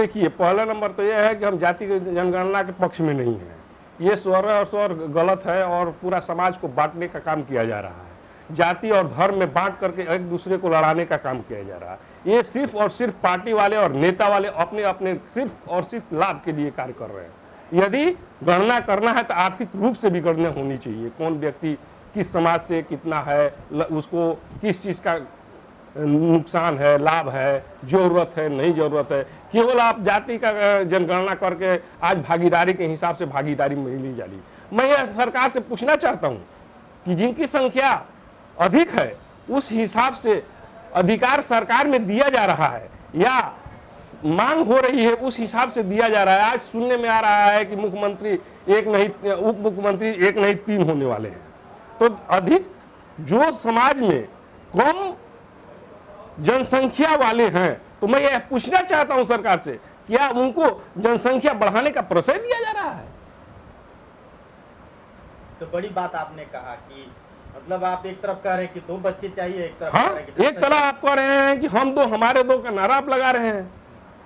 देखिए, पहला नंबर तो यह है कि हम जाति जनगणना के पक्ष में नहीं हैं। ये स्वर गलत है और पूरा समाज को बांटने का काम किया जा रहा है। जाति और धर्म में बांट करके एक दूसरे को लड़ाने का काम किया जा रहा है। ये सिर्फ और सिर्फ पार्टी वाले और नेता वाले अपने अपने सिर्फ और सिर्फ लाभ के लिए कार्य कर रहे हैं। यदि गणना करना है तो आर्थिक रूप से भी गणना होनी चाहिए। कौन व्यक्ति किस समाज से कितना है, उसको किस चीज़ का नुकसान है, लाभ है, जरूरत है, नहीं जरूरत है। केवल आप जाति का जनगणना करके आज भागीदारी के हिसाब से भागीदारी मिली जा रही। मैं यह सरकार से पूछना चाहता हूं कि जिनकी संख्या अधिक है उस हिसाब से अधिकार सरकार में दिया जा रहा है या मांग हो रही है उस हिसाब से दिया जा रहा है। आज सुनने में आ रहा है कि मुख्यमंत्री एक नहीं, उप मुख्यमंत्री एक नहीं 3 होने वाले हैं। तो अधिक जो समाज में कम जनसंख्या वाले हैं, तो मैं यह पूछना चाहता हूं सरकार से, क्या उनको जनसंख्या बढ़ाने का प्रश्रय दिया जा रहा है? तो बड़ी बात आपने कहा कि मतलब आप एक तरफ कह रहे हैं कि 2 बच्चे चाहिए, एक तरफ हाँ, एक तरफ आप कह रहे हैं कि हम 2 हमारे 2 का नारा आप लगा रहे हैं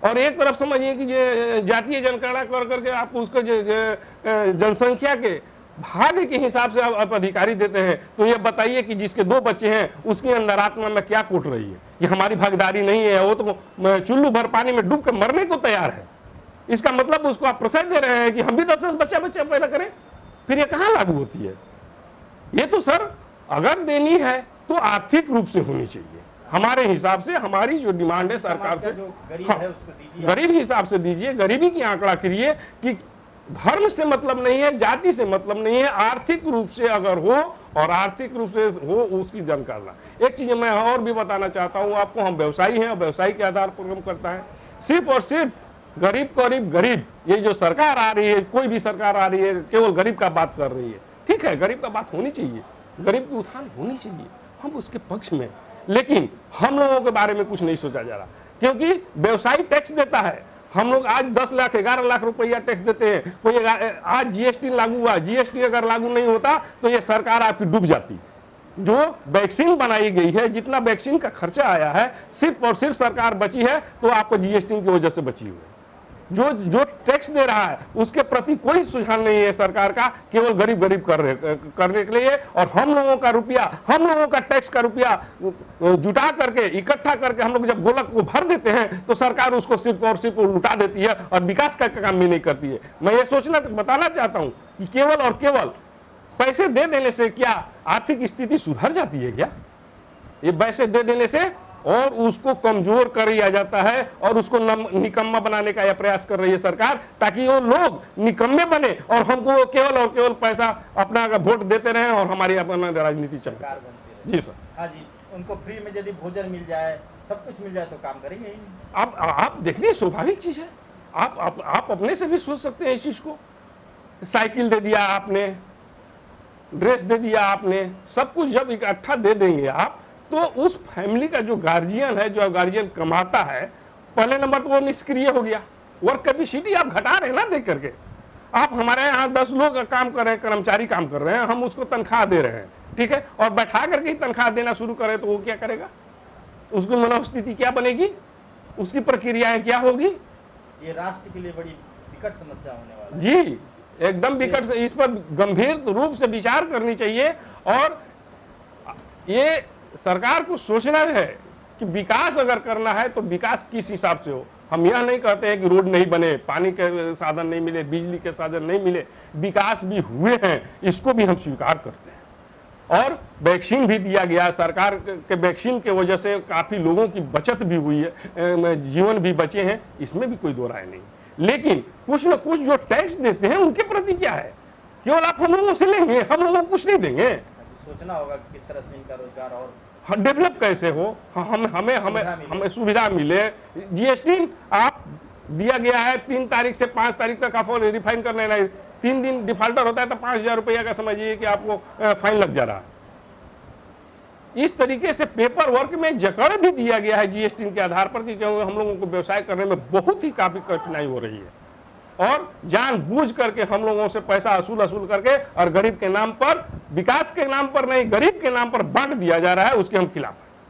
और एक तरफ समझिए कि जातीय जनगणना कर करके आप उसको जनसंख्या के भाग के हिसाब से आप अधिकारी देते हैं। तो ये बताइए कि जिसके 2 बच्चे हैं उसकी अंतरात्मा में क्या कूट रही है? ये हमारी भागीदारी नहीं है, वो तो चुल्लू भर पानी में डूब कर मरने को तैयार है। इसका मतलब उसको आप प्रश्रय दे रहे हैं कि हम भी 10-10 बच्चा पैदा करें। फिर ये कहाँ लागू होती है? ये तो सर अगर देनी है तो आर्थिक रूप से होनी चाहिए। हमारे हिसाब से हमारी जो डिमांड है सरकार से, गरीब हिसाब से दीजिए, गरीबी की आंकड़ा करिए कि धर्म से मतलब नहीं है, जाति से मतलब नहीं है, आर्थिक रूप से अगर हो और आर्थिक रूप से हो उसकी जनगणना। एक चीज मैं और भी बताना चाहता हूं आपको, हम व्यवसायी हैं और व्यवसायी के आधार पर हम करता है। सिर्फ और सिर्फ गरीब, ये जो सरकार आ रही है, कोई भी सरकार आ रही है, केवल गरीब का बात कर रही है। ठीक है, गरीब का बात होनी चाहिए, गरीब की उत्थान होनी चाहिए, हम उसके पक्ष में। लेकिन हम लोगों के बारे में कुछ नहीं सोचा जा रहा, क्योंकि व्यवसायी टैक्स देता है। हम लोग आज 10 लाख 11 लाख रुपया टैक्स देते हैं। कोई आज जीएसटी लागू हुआ, जीएसटी अगर लागू नहीं होता तो ये सरकार आपकी डूब जाती। जो वैक्सीन बनाई गई है, जितना वैक्सीन का खर्चा आया है, सिर्फ और सिर्फ सरकार बची है तो आपको जीएसटी की वजह से बची हुई है। जो टैक्स दे रहा है उसके प्रति कोई सुझाव नहीं है सरकार का, केवल गरीब करने के लिए। और हम लोगों का रुपया, हम लोगों का टैक्स का रुपया जुटा करके, इकट्ठा करके हम लोग जब गोलक को भर देते हैं तो सरकार उसको सिर्फ और सिर्फ लुटा देती है और विकास का काम भी नहीं करती है। मैं ये बताना चाहता हूं कि केवल और केवल पैसे दे देने से क्या आर्थिक स्थिति सुधर जाती है क्या? ये पैसे दे देने से और उसको कमजोर कर दिया जाता है और उसको निकम्मा बनाने का यह प्रयास कर रही है सरकार, ताकि वो लोग निकम्मे बने और हमको केवल और केवल पैसा अपना वोट देते रहे और हमारी अपना राजनीति चले। जी सर। हाँ जी, उनको फ्री में यदि भोजन मिल जाए, सब कुछ मिल जाए तो काम करेंगे ही नहीं। आप देखिए, स्वाभाविक चीज है। आप अपने से भी सोच सकते हैं इस चीज को। साइकिल दे दिया आपने, ड्रेस दे दिया आपने, सब कुछ जब इकट्ठा दे देंगे आप, तो उस फैमिली का जो गार्जियन है, जो गार्जियन कमाता है, पहले नंबर तो वो निष्क्रिय हो गया। वर्क कैपेसिटी आप घटा रहे हैं ना देख करके। आप हमारे यहाँ 10 लोग काम कर रहे हैं, कर्मचारी काम कर रहे हैं, हम उसको तनख्वाह दे रहे हैं, ठीक है, और बैठा करके ही तनख्वाह देना शुरू करें तो वो क्या करेगा? उसकी मनोस्थिति क्या बनेगी? उसकी प्रक्रियाएं क्या होगी? ये राष्ट्र के लिए बड़ी विकट समस्या होने वाली है। जी, एकदम विकट। इस पर गंभीर रूप से विचार करनी चाहिए और ये सरकार को सोचना है कि विकास अगर करना है तो विकास किस हिसाब से हो। हम यह नहीं कहते हैं कि रोड नहीं बने, पानी के साधन नहीं मिले, बिजली के साधन नहीं मिले, विकास भी हुए हैं, इसको भी हम स्वीकार करते हैं। और वैक्सीन भी दिया गया, सरकार के वैक्सीन के वजह से काफ़ी लोगों की बचत भी हुई है, जीवन भी बचे हैं, इसमें भी कोई दो राय नहीं। लेकिन कुछ न कुछ जो टैक्स देते हैं उनके प्रति क्या है? केवल आप हम लोगों से लेंगे, हम लोगों को कुछ नहीं देंगे। सोचना होगा कि किस तरह से इनका रोजगार और डेवलप कैसे हो, हमें सुविधा मिले। जीएसटी आप दिया गया है 3 तारीख से 5 तारीख तक आप रिफाइन करने नहीं, 3 दिन डिफॉल्टर होता है तो 5000 रुपया का समझिए कि आपको फाइन लग जा रहा है। इस तरीके से पेपर वर्क में जकड़ भी दिया गया है जीएसटी के आधार पर, क्योंकि हम लोगों को व्यवसाय करने में बहुत ही काफी कठिनाई हो रही है और जानबूझ करके हम लोगों से पैसा वसूल करके और गरीब के नाम पर, विकास के नाम पर नहीं, गरीब के नाम पर बांट दिया जा रहा है। उसके हम खिलाफ हैं।